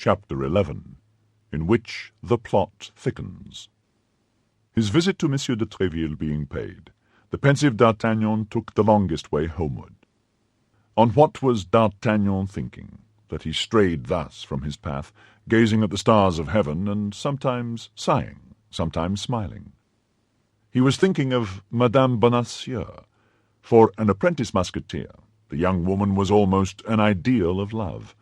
Chapter 11, in which the plot thickens. His visit to Monsieur de Treville being paid, the pensive D'Artagnan took the longest way homeward. On what was D'Artagnan thinking, that he strayed thus from his path, gazing at the stars of heaven, and sometimes sighing, sometimes smiling? He was thinking of Madame Benassi. For an apprentice musketeer, the young woman was almost an ideal of love.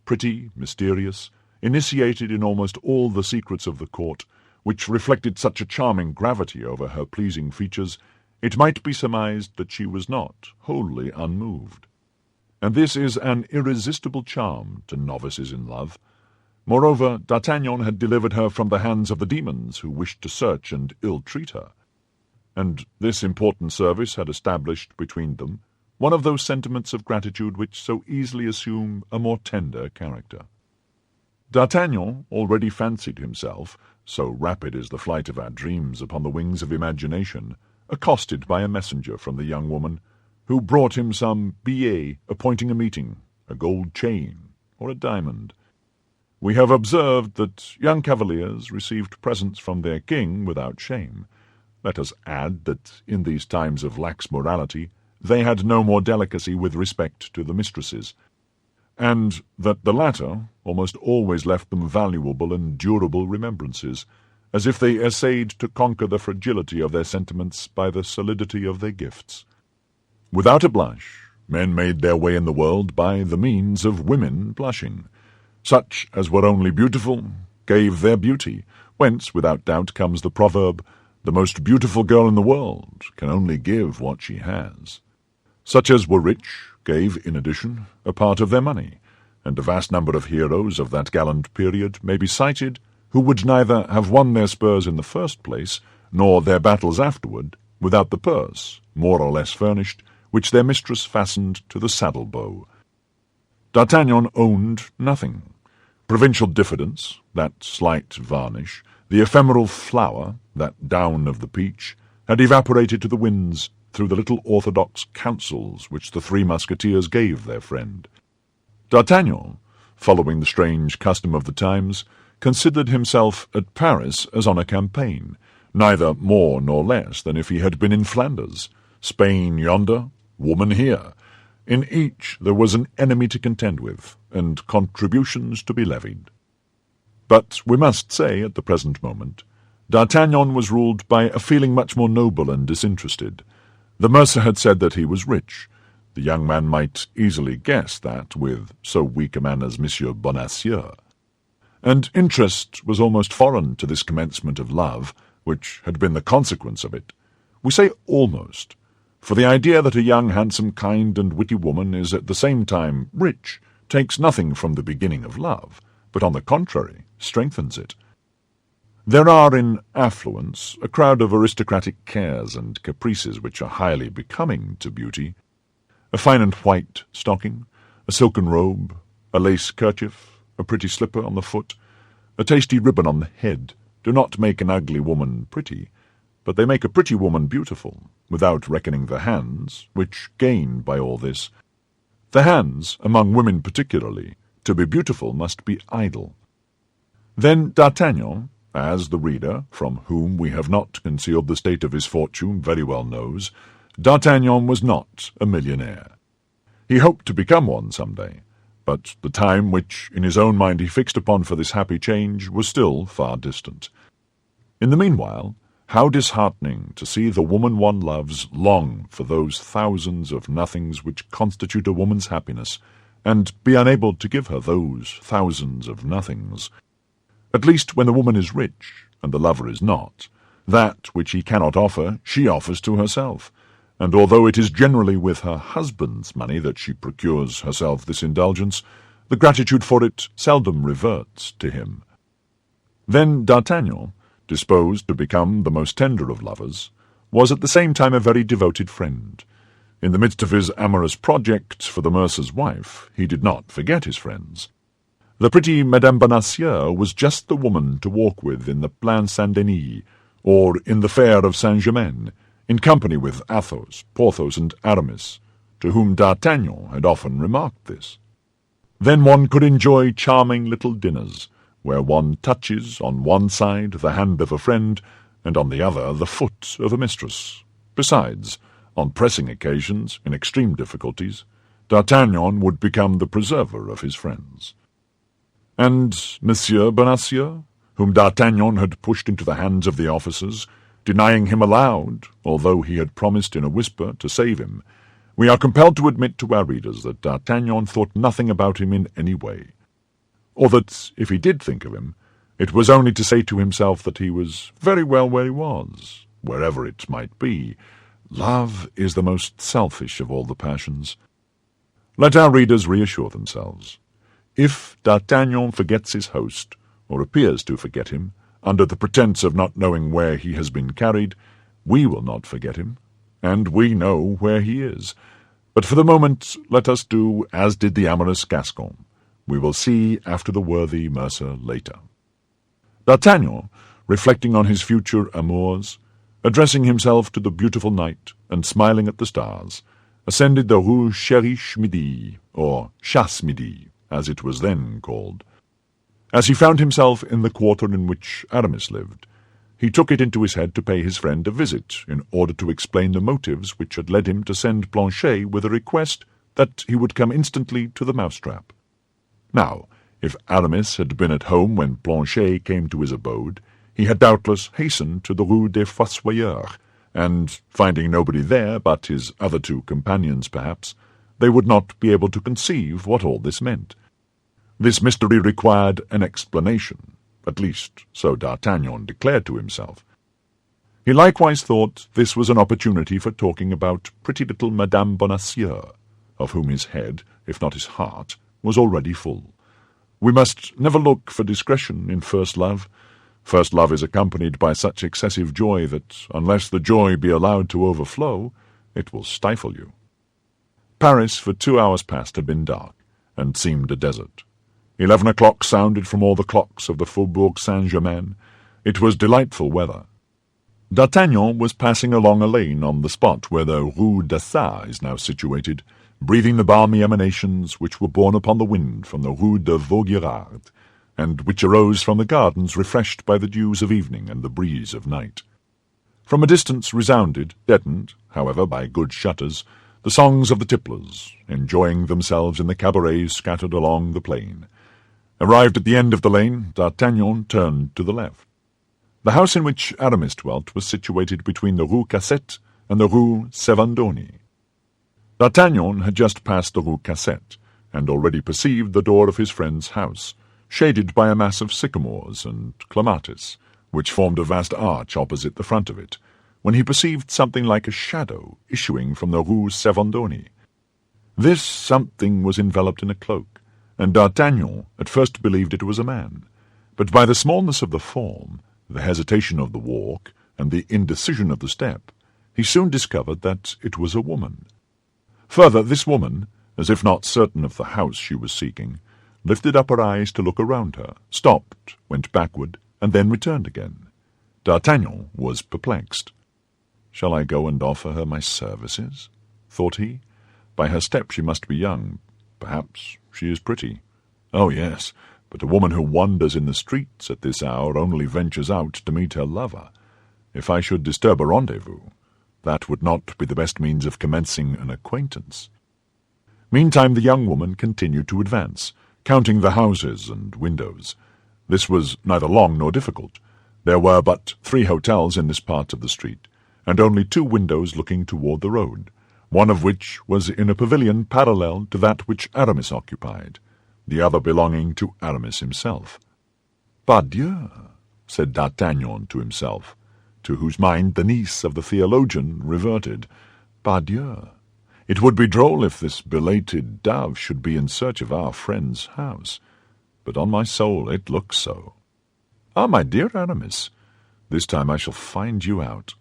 Pretty, mysterious, initiated in almost all the secrets of the court, which reflected such a charming gravity over her pleasing features, it might be surmised that she was not wholly unmoved. And this is an irresistible charm to novices in love. Moreover, D'Artagnan had delivered her from the hands of the demons who wished to search and ill-treat her, and this important service had established between them one of those sentiments of gratitude which so easily assume a more tender character. D'Artagnan already fancied himself, so rapid is the flight of our dreams upon the wings of imagination, accosted by a messenger from the young woman, who brought him some billet appointing a meeting, a gold chain, or a diamond. We have observed that young cavaliers received presents from their king without shame. Let us add that in these times of lax morality they had no more delicacy with respect to the mistresses, and that the latter almost always left them valuable and durable remembrances, as if they essayed to conquer the fragility of their sentiments by the solidity of their gifts. Without a blush, men made their way in the world by the means of women blushing. Such as were only beautiful gave their beauty, whence, without doubt, comes the proverb, "The most beautiful girl in the world can only give what she has." Such as were rich gave, in addition, a part of their money, and a vast number of heroes of that gallant period may be cited who would neither have won their spurs in the first place, nor their battles afterward, without the purse, more or less furnished, which their mistress fastened to the saddle-bow. D'Artagnan owned nothing. Provincial diffidence, that slight varnish, the ephemeral flower, that down of the peach, had evaporated to the winds through the little orthodox counsels which the three musketeers gave their friend. D'Artagnan, following the strange custom of the times, considered himself at Paris as on a campaign, neither more nor less than if he had been in Flanders. Spain yonder, woman here. In each there was an enemy to contend with, and contributions to be levied. But we must say, at the present moment, D'Artagnan was ruled by a feeling much more noble and disinterested. The mercer had said that he was rich. The young man might easily guess that, with so weak a man as Monsieur Bonacieux. And interest was almost foreign to this commencement of love, which had been the consequence of it. We say almost, for the idea that a young, handsome, kind, and witty woman is at the same time rich takes nothing from the beginning of love, but on the contrary strengthens it. There are in affluence a crowd of aristocratic cares and caprices which are highly becoming to beauty. A fine and white stocking, a silken robe, a lace kerchief, a pretty slipper on the foot, a tasty ribbon on the head, do not make an ugly woman pretty, but they make a pretty woman beautiful, without reckoning the hands, which gain by all this. The hands, among women particularly, to be beautiful must be idle. Then D'Artagnan, as the reader, from whom we have not concealed the state of his fortune, very well knows, D'Artagnan was not a millionaire. He hoped to become one some day, but the time which in his own mind he fixed upon for this happy change was still far distant. In the meanwhile, how disheartening to see the woman one loves long for those thousands of nothings which constitute a woman's happiness, and be unable to give her those thousands of nothings. At least when the woman is rich, and the lover is not, that which he cannot offer she offers to herself, and although it is generally with her husband's money that she procures herself this indulgence, the gratitude for it seldom reverts to him. Then D'Artagnan, disposed to become the most tender of lovers, was at the same time a very devoted friend. In the midst of his amorous projects for the mercer's wife, he did not forget his friends. The pretty Madame Bonacieux was just the woman to walk with in the Plain Saint-Denis, or in the fair of Saint-Germain, in company with Athos, Porthos, and Aramis, to whom D'Artagnan had often remarked this. Then one could enjoy charming little dinners, where one touches on one side the hand of a friend, and on the other the foot of a mistress. Besides, on pressing occasions, in extreme difficulties, D'Artagnan would become the preserver of his friends. And Monsieur Benassi, whom D'Artagnan had pushed into the hands of the officers, denying him aloud, although he had promised in a whisper to save him, we are compelled to admit to our readers that D'Artagnan thought nothing about him in any way, or that, if he did think of him, it was only to say to himself that he was very well where he was, wherever it might be. Love is the most selfish of all the passions. Let our readers reassure themselves. If D'Artagnan forgets his host, or appears to forget him, under the pretence of not knowing where he has been carried, we will not forget him, and we know where he is. But for the moment let us do as did the amorous Gascon. We will see after the worthy mercer later. D'Artagnan, reflecting on his future amours, addressing himself to the beautiful night, and smiling at the stars, ascended the Rue Cherish-Midi, or Chasse-Midi, as it was then called. As he found himself in the quarter in which Aramis lived, he took it into his head to pay his friend a visit, in order to explain the motives which had led him to send Planchet with a request that he would come instantly to the mousetrap. Now, if Aramis had been at home when Planchet came to his abode, he had doubtless hastened to the Rue des Fossoyeurs, and, finding nobody there but his other two companions perhaps, they would not be able to conceive what all this meant. This mystery required an explanation, at least so D'Artagnan declared to himself. He likewise thought this was an opportunity for talking about pretty little Madame Bonacieux, of whom his head, if not his heart, was already full. We must never look for discretion in first love. First love is accompanied by such excessive joy that, unless the joy be allowed to overflow, it will stifle you. Paris for 2 hours past had been dark, and seemed a desert. 11 o'clock sounded from all the clocks of the Faubourg Saint-Germain. It was delightful weather. D'Artagnan was passing along a lane on the spot where the Rue d'Assas is now situated, breathing the balmy emanations which were borne upon the wind from the Rue de Vaugirard, and which arose from the gardens refreshed by the dews of evening and the breeze of night. From a distance resounded, deadened, however, by good shutters, the songs of the tipplers, enjoying themselves in the cabarets scattered along the plain. Arrived at the end of the lane, D'Artagnan turned to the left. The house in which Aramis dwelt was situated between the Rue Cassette and the Rue Servandoni. D'Artagnan had just passed the Rue Cassette, and already perceived the door of his friend's house, shaded by a mass of sycamores and clematis, which formed a vast arch opposite the front of it, when he perceived something like a shadow issuing from the Rue Servandoni. This something was enveloped in a cloak, and D'Artagnan at first believed it was a man, but by the smallness of the form, the hesitation of the walk, and the indecision of the step, he soon discovered that it was a woman. Further, this woman, as if not certain of the house she was seeking, lifted up her eyes to look around her, stopped, went backward, and then returned again. D'Artagnan was perplexed. "Shall I go and offer her my services?" thought he. "By her step she must be young. Perhaps she is pretty. Oh, yes, but a woman who wanders in the streets at this hour only ventures out to meet her lover. If I should disturb a rendezvous, that would not be the best means of commencing an acquaintance." Meantime the young woman continued to advance, counting the houses and windows. This was neither long nor difficult. There were but 3 hotels in this part of the street, and only 2 windows looking toward the road, one of which was in a pavilion parallel to that which Aramis occupied, the other belonging to Aramis himself. "Pardieu," said D'Artagnan to himself, to whose mind the niece of the theologian reverted. "Pardieu, it would be droll if this belated dove should be in search of our friend's house, but on my soul it looks so. Ah, my dear Aramis, this time I shall find you out."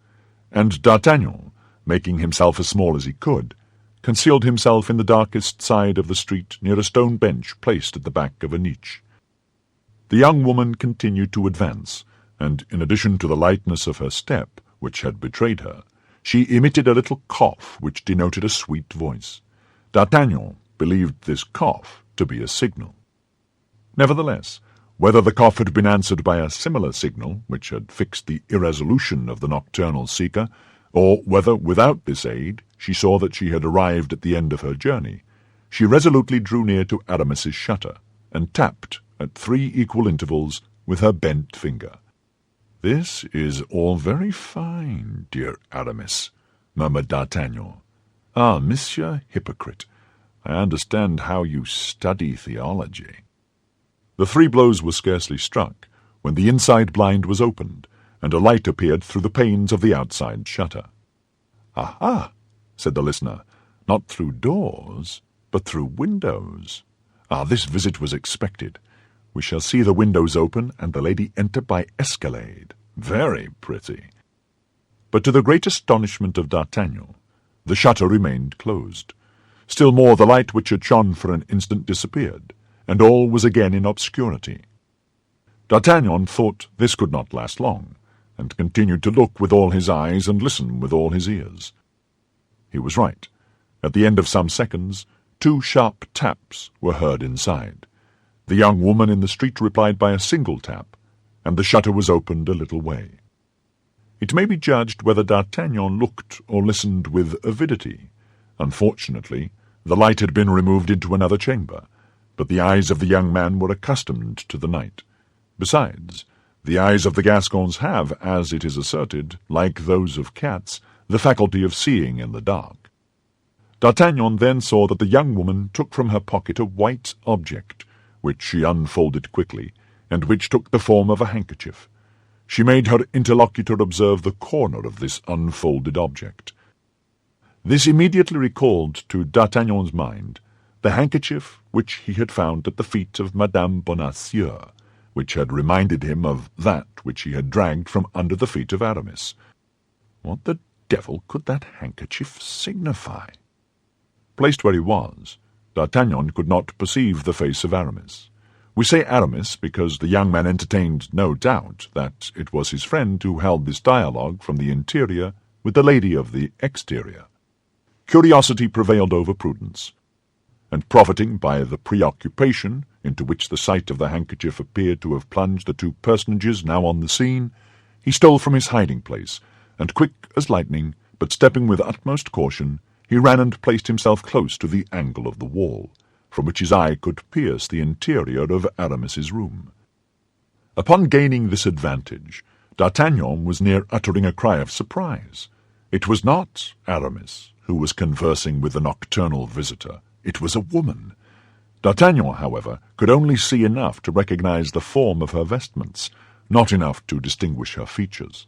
And D'Artagnan, making himself as small as he could, concealed himself in the darkest side of the street near a stone bench placed at the back of a niche. The young woman continued to advance, and in addition to the lightness of her step, which had betrayed her, she emitted a little cough which denoted a sweet voice. D'Artagnan believed this cough to be a signal. Nevertheless, whether the cough had been answered by a similar signal, which had fixed the irresolution of the nocturnal seeker, or whether, without this aid, she saw that she had arrived at the end of her journey, she resolutely drew near to Aramis's shutter, and tapped at 3 equal intervals with her bent finger. "This is all very fine, dear Aramis," murmured D'Artagnan. "Ah, Monsieur Hypocrite, I understand how you study theology." The 3 blows were scarcely struck when the inside blind was opened, and a light appeared through the panes of the outside shutter. "Aha!" said the listener, "not through doors, but through windows. Ah, this visit was expected. We shall see the windows open and the lady enter by escalade. Very pretty." But to the great astonishment of D'Artagnan, the shutter remained closed. Still more, the light which had shone for an instant disappeared, and all was again in obscurity. D'Artagnan thought this could not last long, and continued to look with all his eyes and listen with all his ears. He was right. At the end of some seconds, 2 sharp taps were heard inside. The young woman in the street replied by a single tap, and the shutter was opened a little way. It may be judged whether D'Artagnan looked or listened with avidity. Unfortunately, the light had been removed into another chamber, but the eyes of the young man were accustomed to the night. Besides, the eyes of the Gascons have, as it is asserted, like those of cats, the faculty of seeing in the dark. D'Artagnan then saw that the young woman took from her pocket a white object, which she unfolded quickly, and which took the form of a handkerchief. She made her interlocutor observe the corner of this unfolded object. This immediately recalled to D'Artagnan's mind the handkerchief which he had found at the feet of Madame Bonacieux, which had reminded him of that which he had dragged from under the feet of Aramis. What the devil could that handkerchief signify? Placed where he was, D'Artagnan could not perceive the face of Aramis. We say Aramis because the young man entertained no doubt that it was his friend who held this dialogue from the interior with the lady of the exterior. Curiosity prevailed over prudence, and profiting by the preoccupation into which the sight of the handkerchief appeared to have plunged the 2 personages now on the scene, he stole from his hiding-place, and quick as lightning, but stepping with utmost caution, he ran and placed himself close to the angle of the wall, from which his eye could pierce the interior of Aramis's room. Upon gaining this advantage, D'Artagnan was near uttering a cry of surprise. It was not Aramis who was conversing with the nocturnal visitor. It was a woman. D'Artagnan, however, could only see enough to recognize the form of her vestments, not enough to distinguish her features.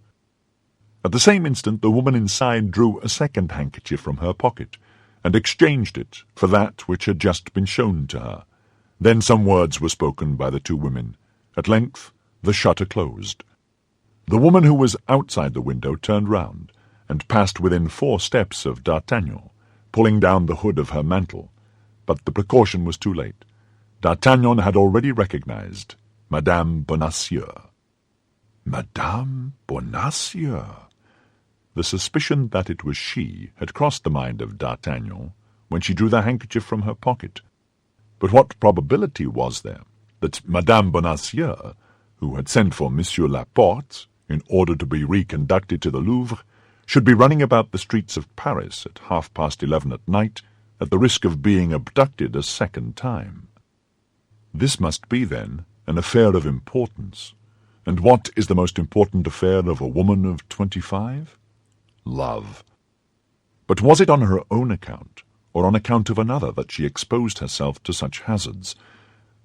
At the same instant the woman inside drew a second handkerchief from her pocket, and exchanged it for that which had just been shown to her. Then some words were spoken by the 2 women. At length the shutter closed. The woman who was outside the window turned round, and passed within 4 steps of D'Artagnan, pulling down the hood of her mantle. But the precaution was too late. D'Artagnan had already recognized Madame Bonacieux. Madame Bonacieux! The suspicion that it was she had crossed the mind of D'Artagnan when she drew the handkerchief from her pocket. But what probability was there that Madame Bonacieux, who had sent for Monsieur Laporte in order to be reconducted to the Louvre, should be running about the streets of Paris at 11:30 at night, at the risk of being abducted a second time? This must be, then, an affair of importance. And what is the most important affair of a woman of 25? Love. But was it on her own account, or on account of another, that she exposed herself to such hazards?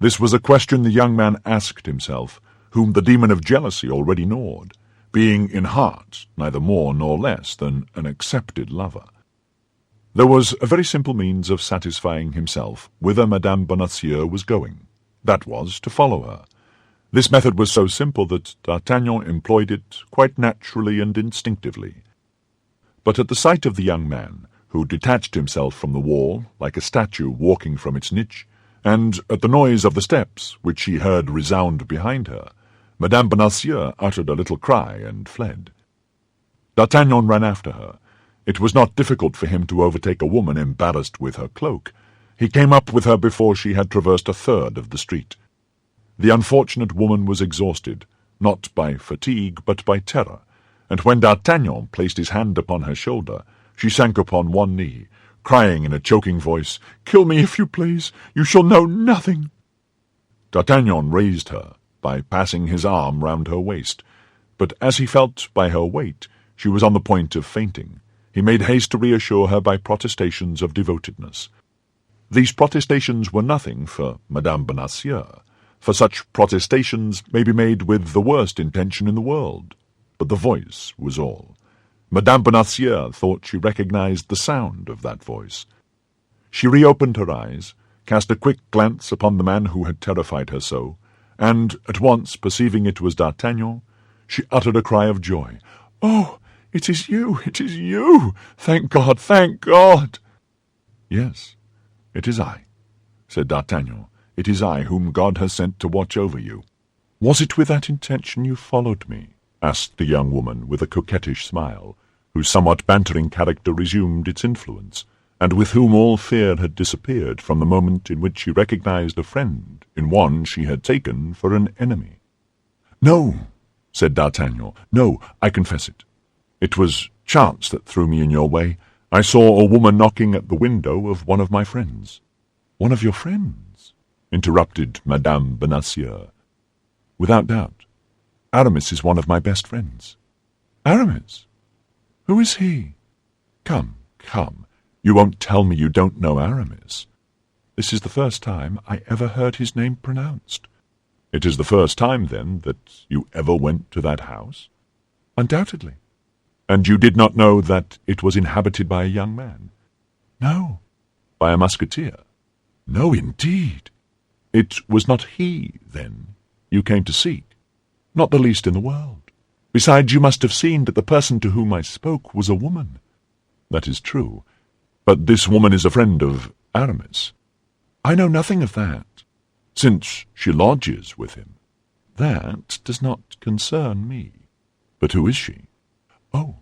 This was a question the young man asked himself, whom the demon of jealousy already gnawed, being in heart neither more nor less than an accepted lover. There was a very simple means of satisfying himself whither Madame Bonacieux was going. That was to follow her. This method was so simple that D'Artagnan employed it quite naturally and instinctively. But at the sight of the young man, who detached himself from the wall like a statue walking from its niche, and at the noise of the steps which she heard resound behind her, Madame Bonacieux uttered a little cry and fled. D'Artagnan ran after her. It was not difficult for him to overtake a woman embarrassed with her cloak. He came up with her before she had traversed a third of the street. The unfortunate woman was exhausted, not by fatigue but by terror, and when D'Artagnan placed his hand upon her shoulder, she sank upon one knee, crying in a choking voice, "Kill me if you please, you shall know nothing." D'Artagnan raised her by passing his arm round her waist, but as he felt by her weight she was on the point of fainting, he made haste to reassure her by protestations of devotedness. These protestations were nothing for Madame Bonacieux, for such protestations may be made with the worst intention in the world, but the voice was all. Madame Bonacieux thought she recognized the sound of that voice. She reopened her eyes, cast a quick glance upon the man who had terrified her so, and, at once perceiving it was D'Artagnan, she uttered a cry of joy. "Oh, it is you, it is you! Thank God, thank God!" "Yes, it is I," said D'Artagnan. "It is I whom God has sent to watch over you." "Was it with that intention you followed me?" asked the young woman with a coquettish smile, whose somewhat bantering character resumed its influence, and with whom all fear had disappeared from the moment in which she recognized a friend in one she had taken for an enemy. "No," said D'Artagnan, "no, I confess it. It was chance that threw me in your way. I saw a woman knocking at the window of one of my friends." "One of your friends?" interrupted Madame Bonacieux. "Without doubt. Aramis is one of my best friends." "Aramis? Who is he?" "Come, come, you won't tell me you don't know Aramis. This is the first time I ever heard his name pronounced." "It is the first time, then, that you ever went to that house?" "Undoubtedly." "And you did not know that it was inhabited by a young man?" "No." "By a musketeer?" "No, indeed." "It was not he, then, you came to seek?" "Not the least in the world. Besides, you must have seen that the person to whom I spoke was a woman." "That is true. But this woman is a friend of Aramis." "I know nothing of that." "Since she lodges with him." "That does not concern me." "But who is she?" "Oh,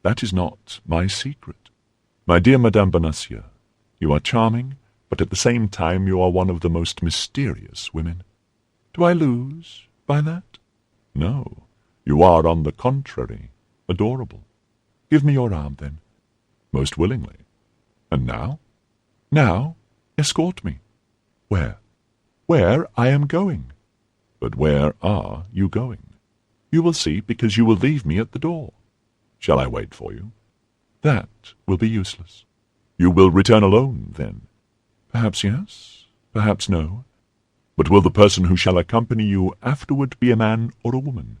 that is not my secret." "My dear Madame Bonacieux, you are charming, but at the same time you are one of the most mysterious women." "Do I lose by that?" "No, you are, on the contrary, adorable." "Give me your arm, then." "Most willingly. And now?" "Now, escort me." "Where?" "Where I am going." "But where are you going?" "You will see, because you will leave me at the door." "Shall I wait for you?" "That will be useless." "You will return alone, then?" "Perhaps yes, perhaps no." "But will the person who shall accompany you afterward be a man or a woman?"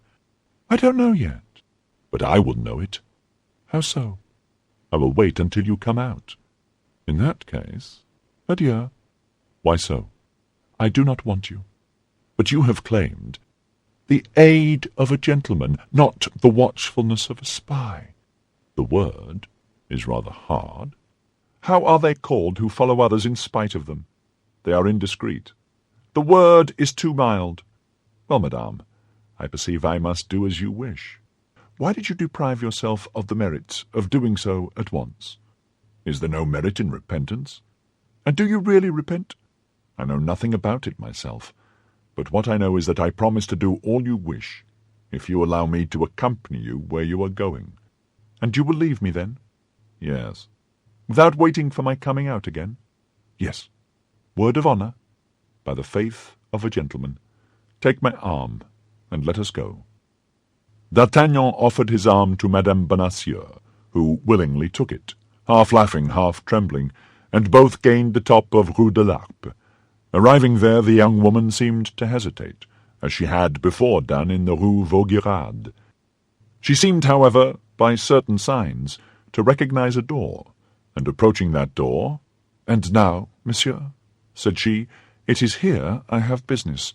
"I don't know yet." "But I will know it." "How so?" "I will wait until you come out." "In that case, adieu." "Why so?" "I do not want you." "But you have claimed—" "The aid of a gentleman, not the watchfulness of a spy." "The word is rather hard." "How are they called who follow others in spite of them?" "They are indiscreet." "The word is too mild." "Well, madame, I perceive I must do as you wish." "Why did you deprive yourself of the merit of doing so at once?" "Is there no merit in repentance?" "And do you really repent?" "I know nothing about it myself, but what I know is that I promise to do all you wish, if you allow me to accompany you where you are going." "And you will leave me, then?" "Yes." "Without waiting for my coming out again?" "Yes." "Word of honour?" "By the faith of a gentleman. Take my arm, and let us go." D'Artagnan offered his arm to Madame Bonacieux, who willingly took it, half laughing, half trembling, and both gained the top of Rue de l'Arpe. Arriving there, the young woman seemed to hesitate, as she had before done in the Rue Vaugirard. She seemed, however, by certain signs, to recognize a door, and approaching that door, "And now, monsieur," said she, "it is here I have business.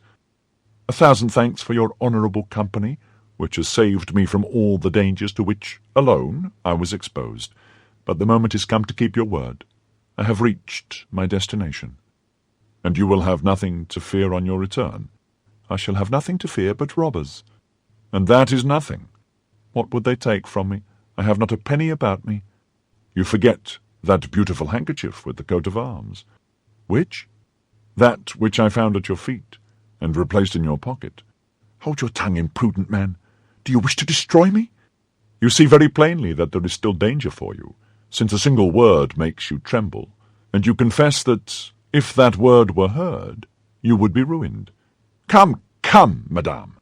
1,000 thanks for your honourable company, which has saved me from all the dangers to which, alone, I was exposed. But the moment is come to keep your word. I have reached my destination." "And you will have nothing to fear on your return?" "I shall have nothing to fear but robbers." "And that is nothing." "What would they take from me? I have not a penny about me." "You forget that beautiful handkerchief with the coat of arms." "Which?" "That which I found at your feet, and replaced in your pocket." "Hold your tongue, imprudent man. Do you wish to destroy me?" "You see very plainly that there is still danger for you, since a single word makes you tremble, and you confess that, if that word were heard, you would be ruined." "Come, come, madame,"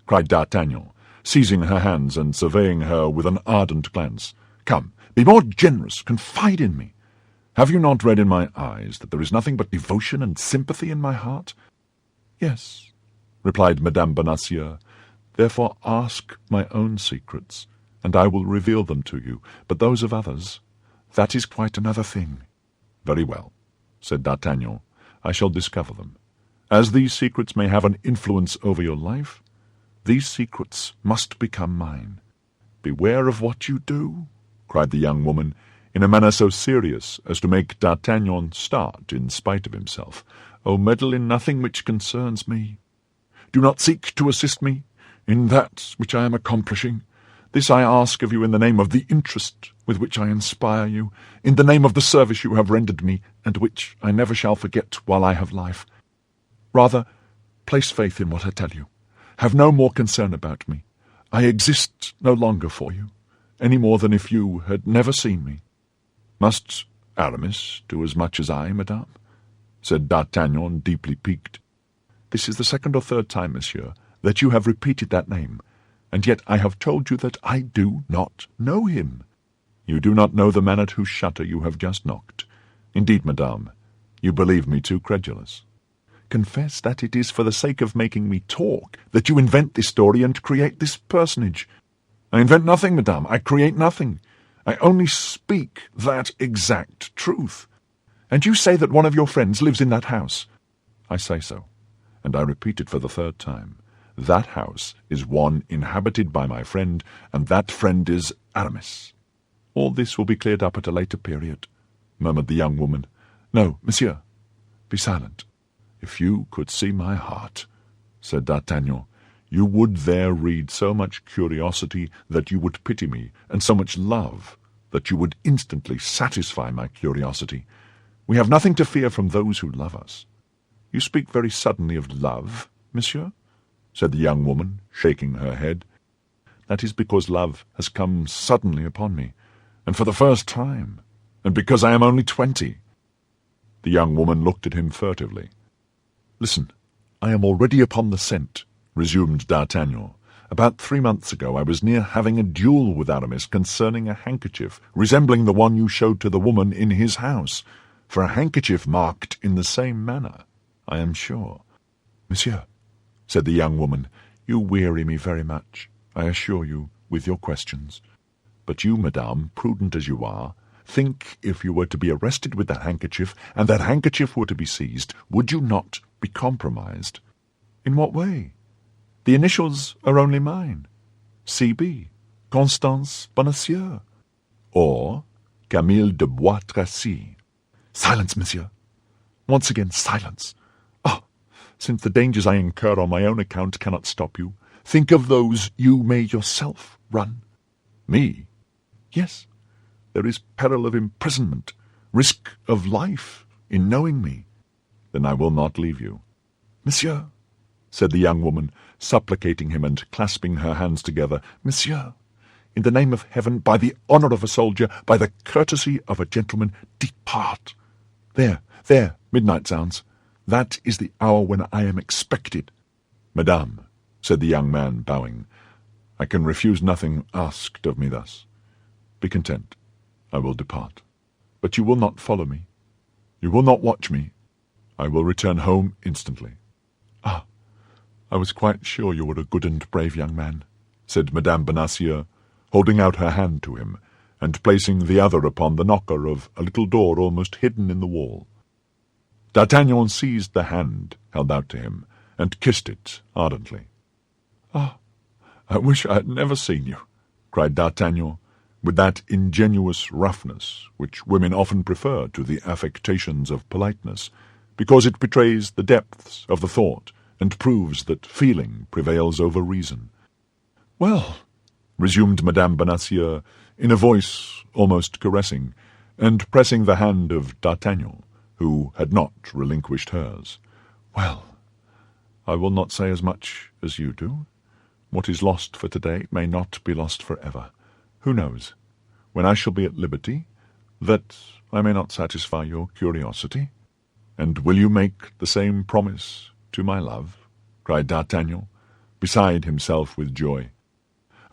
cried D'Artagnan, seizing her hands and surveying her with an ardent glance. "Come, be more generous. Confide in me." "Have you not read in my eyes that there is nothing but devotion and sympathy in my heart?" "Yes," replied Madame Bonacieux. "Therefore ask my own secrets, and I will reveal them to you, but those of others, that is quite another thing." "Very well," said D'Artagnan, "I shall discover them. As these secrets may have an influence over your life, these secrets must become mine." "Beware of what you do," cried the young woman, in a manner so serious as to make D'Artagnan start in spite of himself. "Oh, meddle in nothing which concerns me. Do not seek to assist me in that which I am accomplishing. This I ask of you in the name of the interest with which I inspire you, in the name of the service you have rendered me, and which I never shall forget while I have life. Rather, place faith in what I tell you. Have no more concern about me. I exist no longer for you, any more than if you had never seen me." "Must Aramis do as much as I, madame?" said D'Artagnan, deeply piqued. "This is the second or third time, monsieur, that you have repeated that name, and yet I have told you that I do not know him." "You do not know the man at whose shutter you have just knocked. Indeed, madame, you believe me too credulous." "Confess that it is for the sake of making me talk that you invent this story and create this personage." "I invent nothing, madame. I create nothing. I only speak that exact truth." "And you say that one of your friends lives in that house?" "I say so, and I repeat it for the third time. That house is one inhabited by my friend, and that friend is Aramis." "All this will be cleared up at a later period," murmured the young woman. "No, monsieur, be silent." "If you could see my heart," said D'Artagnan, "you would there read so much curiosity that you would pity me, and so much love that you would instantly satisfy my curiosity. We have nothing to fear from those who love us." "You speak very suddenly of love, monsieur," said the young woman, shaking her head. "That is because love has come suddenly upon me, and for the first time, and because I am only 20. The young woman looked at him furtively. "Listen, I am already upon the scent," resumed D'Artagnan. "About 3 months ago I was near having a duel with Aramis concerning a handkerchief resembling the one you showed to the woman in his house, for a handkerchief marked in the same manner, I am sure." "Monsieur," said the young woman, "you weary me very much, I assure you, with your questions. But you, madame, prudent as you are, think if you were to be arrested with that handkerchief, and that handkerchief were to be seized, would you not be compromised?" "In what way? The initials are only mine. C.B. Constance Bonacieux." "Or Camille de Bois Tracy." "Silence, monsieur. Once again, silence. Ah, since the dangers I incur on my own account cannot stop you, think of those you may yourself run." "Me?" "Yes. There is peril of imprisonment, risk of life in knowing me." "Then I will not leave you." "Monsieur," said the young woman, supplicating him and clasping her hands together, "Monsieur, in the name of heaven, by the honour of a soldier, by the courtesy of a gentleman, depart. There, midnight sounds. That is the hour when I am expected." "Madame," said the young man, bowing, "I can refuse nothing asked of me thus. Be content. I will depart." "But you will not follow me? You will not watch me? I will return home instantly." "Ah, I was quite sure you were a good and brave young man," said Madame Bonacieux, holding out her hand to him, and placing the other upon the knocker of a little door almost hidden in the wall. D'Artagnan seized the hand held out to him, and kissed it ardently. "Ah, I wish I had never seen you," cried D'Artagnan, with that ingenuous roughness which women often prefer to the affectations of politeness, because it betrays the depths of the thought, and proves that feeling prevails over reason. "Well," resumed Madame Bonacieux, in a voice almost caressing, and pressing the hand of D'Artagnan, who had not relinquished hers. "Well, I will not say as much as you do. What is lost for today may not be lost for ever. Who knows, when I shall be at liberty, that I may not satisfy your curiosity?" "And will you make the same promise to my love?" cried D'Artagnan, beside himself with joy.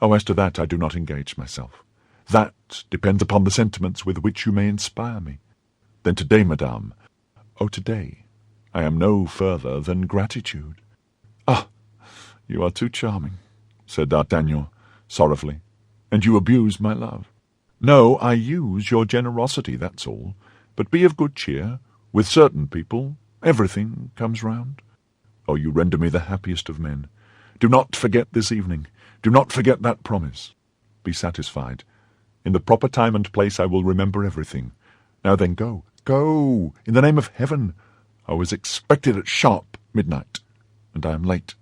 "Oh, as to that I do not engage myself. That depends upon the sentiments with which you may inspire me. Then today, madame, oh, today, I am no further than gratitude." "Ah, you are too charming," said D'Artagnan, sorrowfully, "and you abuse my love." "No, I use your generosity, that's all. But be of good cheer. With certain people, everything comes round. Oh, you render me the happiest of men. Do not forget this evening. Do not forget that promise. Be satisfied. In the proper time and place I will remember everything. Now then, go, go, in the name of heaven. I was expected at sharp midnight, and I am late.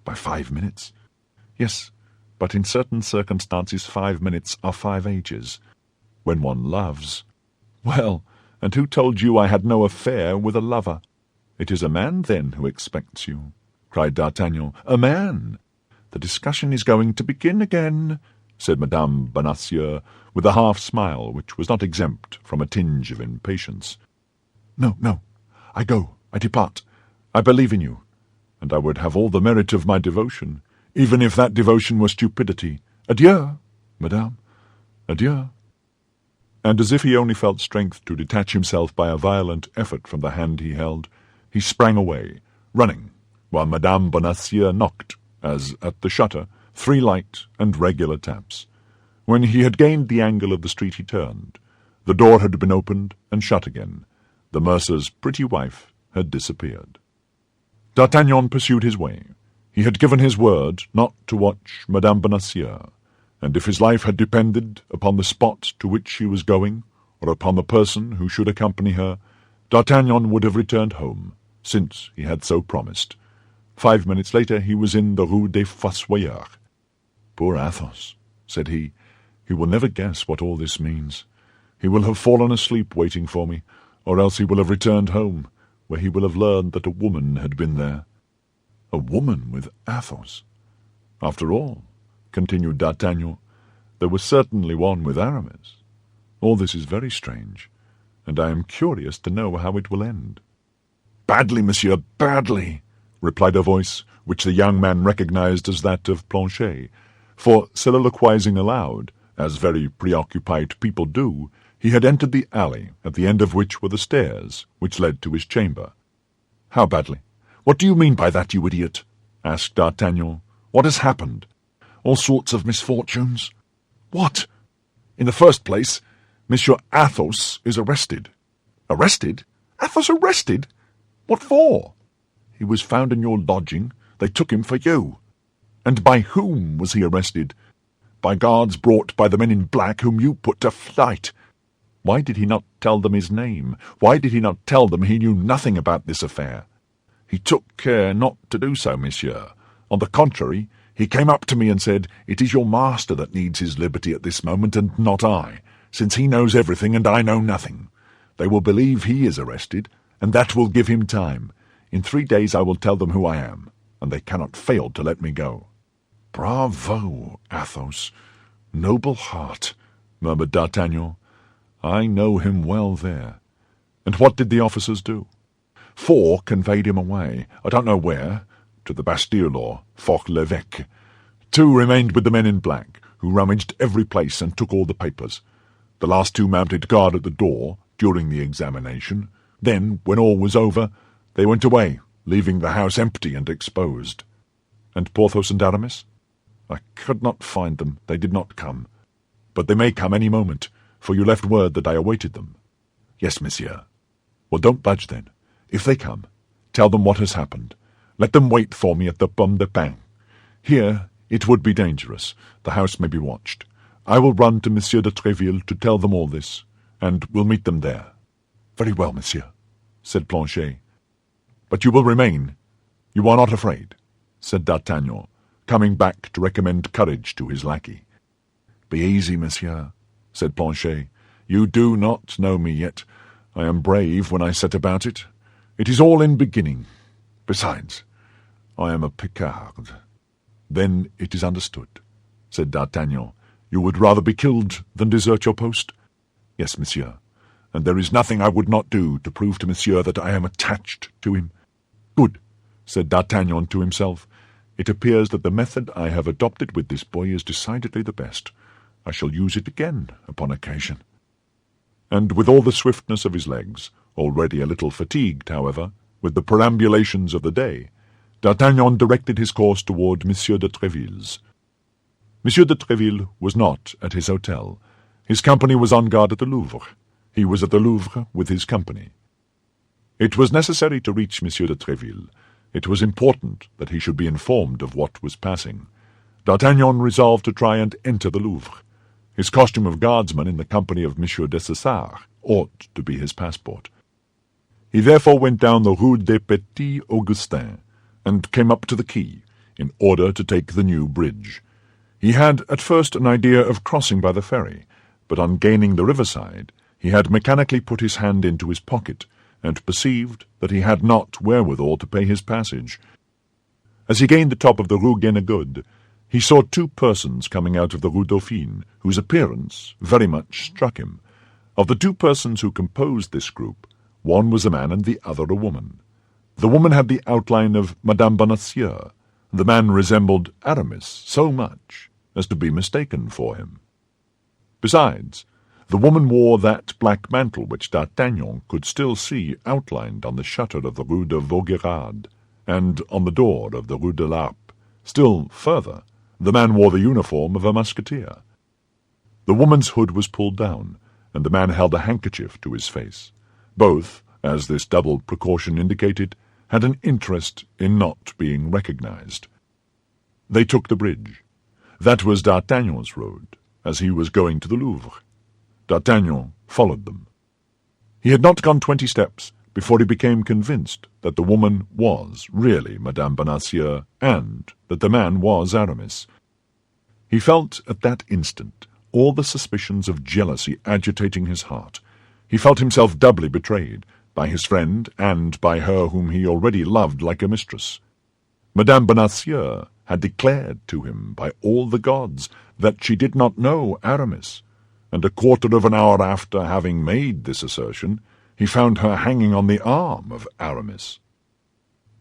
By 5 minutes. Yes, but in certain circumstances 5 minutes are 5 ages. When one loves. Well, and who told you I had no affair with a lover? It is a man, then, who expects you," cried D'Artagnan. "A man! The discussion is going to begin again," said Madame Bonacieux, with a half-smile which was not exempt from a tinge of impatience. "No, no, I go, I depart. I believe in you, and I would have all the merit of my devotion, even if that devotion were stupidity. Adieu, madame, adieu." And as if he only felt strength to detach himself by a violent effort from the hand he held, he sprang away, running, while Madame Bonacieux knocked, as at the shutter, 3 light and regular taps. When he had gained the angle of the street he turned. The door had been opened and shut again. The mercer's pretty wife had disappeared. D'Artagnan pursued his way. He had given his word not to watch Madame Bonacieux, and if his life had depended upon the spot to which she was going, or upon the person who should accompany her, D'Artagnan would have returned home, since he had so promised. 5 minutes later he was in the Rue des Fossoyeurs. "Poor Athos," said he will never guess what all this means. He will have fallen asleep waiting for me, or else he will have returned home, where he will have learned that a woman had been there." "A woman with Athos? After all," continued D'Artagnan, "there was certainly one with Aramis. All this is very strange, and I am curious to know how it will end." "Badly, monsieur, badly," replied a voice which the young man recognized as that of Planchet, for, soliloquizing aloud, as very preoccupied people do, he had entered the alley, at the end of which were the stairs which led to his chamber. "How badly? What do you mean by that, you idiot?" asked D'Artagnan. "What has happened?" "All sorts of misfortunes." "What?" "In the first place, Monsieur Athos is arrested." "Arrested? Athos arrested? What for?" "He was found in your lodging. They took him for you." "And by whom was he arrested?" "By guards brought by the men in black whom you put to flight." "Why did he not tell them his name? Why did he not tell them he knew nothing about this affair?" "He took care not to do so, monsieur. On the contrary, he came up to me and said, 'It is your master that needs his liberty at this moment, and not I, since he knows everything and I know nothing. They will believe he is arrested, and that will give him time. In 3 days I will tell them who I am, and they cannot fail to let me go.'" "Bravo, Athos! Noble heart," murmured D'Artagnan. "I know him well there. And what did the officers do?" 4 conveyed him away, I don't know where, to the Bastille or Fort-l'Evêque. 2 remained with the men in black, who rummaged every place and took all the papers. The last 2 mounted guard at the door during the examination. Then, when all was over, they went away, leaving the house empty and exposed." "And Porthos and Aramis?" "I could not find them. They did not come. But they may come any moment, for you left word that I awaited them." "Yes, monsieur." "Well, don't budge then. If they come, tell them what has happened. Let them wait for me at the Pomme de Pin. Here it would be dangerous. The house may be watched. I will run to Monsieur de Treville to tell them all this, and will meet them there." "Very well, monsieur," said Planchet. "But you will remain. You are not afraid," said D'Artagnan, coming back to recommend courage to his lackey. "Be easy, monsieur," said Planchet. "You do not know me yet. I am brave when I set about it. It is all in beginning. Besides, I am a Picard." "Then it is understood," said D'Artagnan. "You would rather be killed than desert your post?" "Yes, monsieur, and there is nothing I would not do to prove to monsieur that I am attached to him." "Good," said D'Artagnan to himself. "It appears that the method I have adopted with this boy is decidedly the best. I shall use it again upon occasion." And with all the swiftness of his legs, already a little fatigued, however, with the perambulations of the day, D'Artagnan directed his course toward Monsieur de Treville's. Monsieur de Treville was not at his hotel. His company was on guard at the Louvre. He was at the Louvre with his company. It was necessary to reach Monsieur de Treville. It was important that he should be informed of what was passing. D'Artagnan resolved to try and enter the Louvre. His costume of guardsman in the company of Monsieur Dessessart ought to be his passport. He therefore went down the Rue des Petits Augustins, and came up to the quay, in order to take the new bridge. He had at first an idea of crossing by the ferry, but on gaining the riverside, he had mechanically put his hand into his pocket, and perceived that he had not wherewithal to pay his passage. As he gained the top of the Rue Guénégaud, he saw two persons coming out of the Rue Dauphine, whose appearance very much struck him. Of the two persons who composed this group, one was a man and the other a woman. The woman had the outline of Madame Bonacieux. The man resembled Aramis so much as to be mistaken for him. Besides, the woman wore that black mantle which D'Artagnan could still see outlined on the shutter of the Rue de Vaugirard, and on the door of the Rue de l'Arpe. Still further, the man wore the uniform of a musketeer. The woman's hood was pulled down, and the man held a handkerchief to his face. Both, as this double precaution indicated, had an interest in not being recognized. They took the bridge. That was D'Artagnan's road, as he was going to the Louvre. D'Artagnan followed them. He had not gone 20 steps before he became convinced that the woman was really Madame Bonacieux, and that the man was Aramis. He felt at that instant all the suspicions of jealousy agitating his heart. He felt himself doubly betrayed, by his friend and by her whom he already loved like a mistress. Madame Bonacieux had declared to him by all the gods that she did not know Aramis, and a quarter of an hour after having made this assertion, he found her hanging on the arm of Aramis.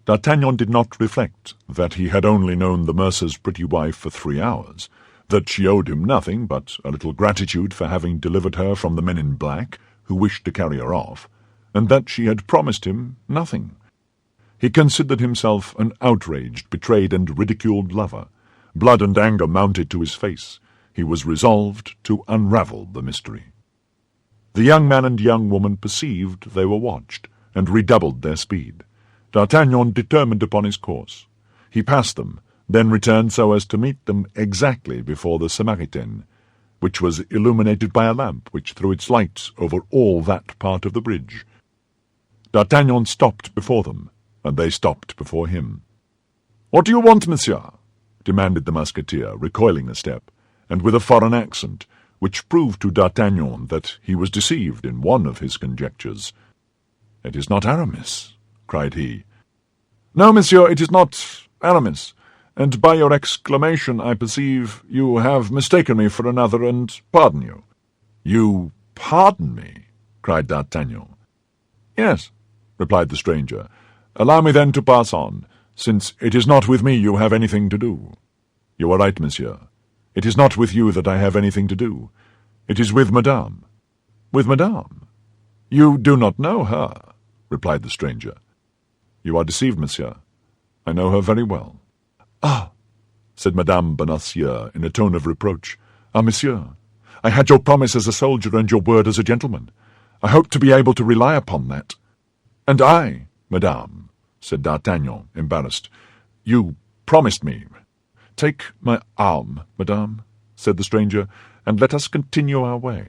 D'Artagnan did not reflect that he had only known the mercer's pretty wife for 3 hours, that she owed him nothing but a little gratitude for having delivered her from the men in black who wished to carry her off, and that she had promised him nothing. He considered himself an outraged, betrayed, and ridiculed lover. Blood and anger mounted to his face. He was resolved to unravel the mystery. The young man and young woman perceived they were watched, and redoubled their speed. D'Artagnan determined upon his course. He passed them, then returned so as to meet them exactly before the Samaritaine, which was illuminated by a lamp which threw its light over all that part of the bridge. D'Artagnan stopped before them, and they stopped before him. "What do you want, monsieur?" demanded the musketeer, recoiling a step, and with a foreign accent, which proved to D'Artagnan that he was deceived in one of his conjectures. "It is not Aramis," cried he. "No, monsieur, it is not Aramis, and by your exclamation I perceive you have mistaken me for another, and pardon you." "You pardon me?" cried D'Artagnan. "Yes," replied the stranger. "Allow me then to pass on, since it is not with me you have anything to do." "You are right, monsieur. It is not with you that I have anything to do. It is with Madame." "With Madame? You do not know her," replied the stranger. "You are deceived, monsieur. I know her very well." "Ah," said Madame Bonacieux in a tone of reproach. "Ah, monsieur, I had your promise as a soldier and your word as a gentleman. I hoped to be able to rely upon that." "And I, madame," said D'Artagnan, embarrassed. "You promised me." "Take my arm, madame," said the stranger, "and let us continue our way."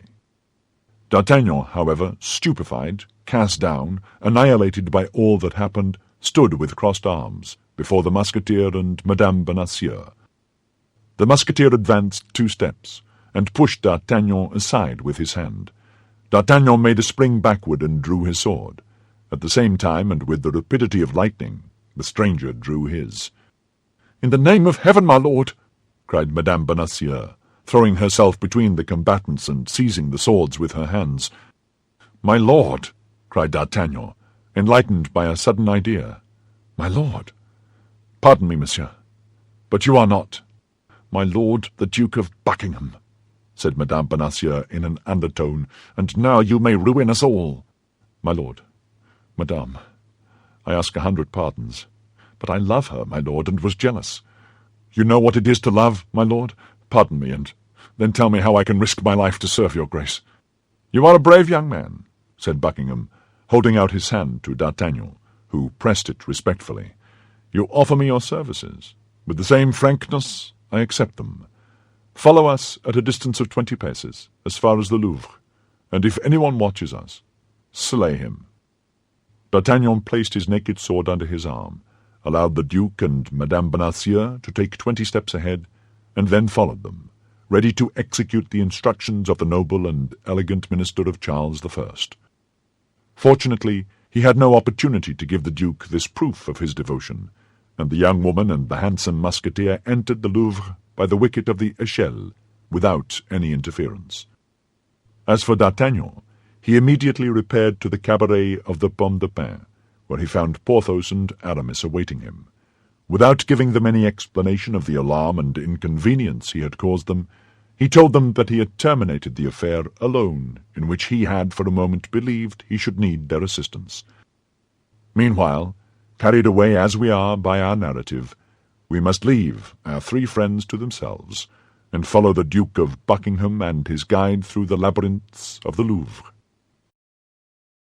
D'Artagnan, however, stupefied, cast down, annihilated by all that happened, stood with crossed arms before the musketeer and Madame Bonacieux. The musketeer advanced 2 steps, and pushed D'Artagnan aside with his hand. D'Artagnan made a spring backward and drew his sword. At the same time, and with the rapidity of lightning, the stranger drew his. "In the name of heaven, my lord!" cried Madame Bonacieux, throwing herself between the combatants and seizing the swords with her hands. "My lord!" cried D'Artagnan, enlightened by a sudden idea. "My lord!" "Pardon me, monsieur, but you are not—" "My lord the Duke of Buckingham," said Madame Bonacieux in an undertone, "and now you may ruin us all." "My lord, madame, I ask 100 pardons, but I love her, my lord, and was jealous. You know what it is to love, my lord? Pardon me, and then tell me how I can risk my life to serve your grace." "You are a brave young man," said Buckingham, holding out his hand to D'Artagnan, who pressed it respectfully. "You offer me your services. With the same frankness I accept them. Follow us at a distance of 20 paces, as far as the Louvre, and if anyone watches us, slay him." D'Artagnan placed his naked sword under his arm, allowed the Duke and Madame Bonacieux to take 20 steps ahead, and then followed them, ready to execute the instructions of the noble and elegant minister of Charles I. Fortunately, he had no opportunity to give the Duke this proof of his devotion, and the young woman and the handsome musketeer entered the Louvre by the wicket of the Echelle, without any interference. As for D'Artagnan, he immediately repaired to the cabaret of the Pomme de Pin, where he found Porthos and Aramis awaiting him. Without giving them any explanation of the alarm and inconvenience he had caused them, he told them that he had terminated the affair alone, in which he had for a moment believed he should need their assistance. Meanwhile, carried away as we are by our narrative, we must leave our 3 friends to themselves, and follow the Duke of Buckingham and his guide through the labyrinths of the Louvre.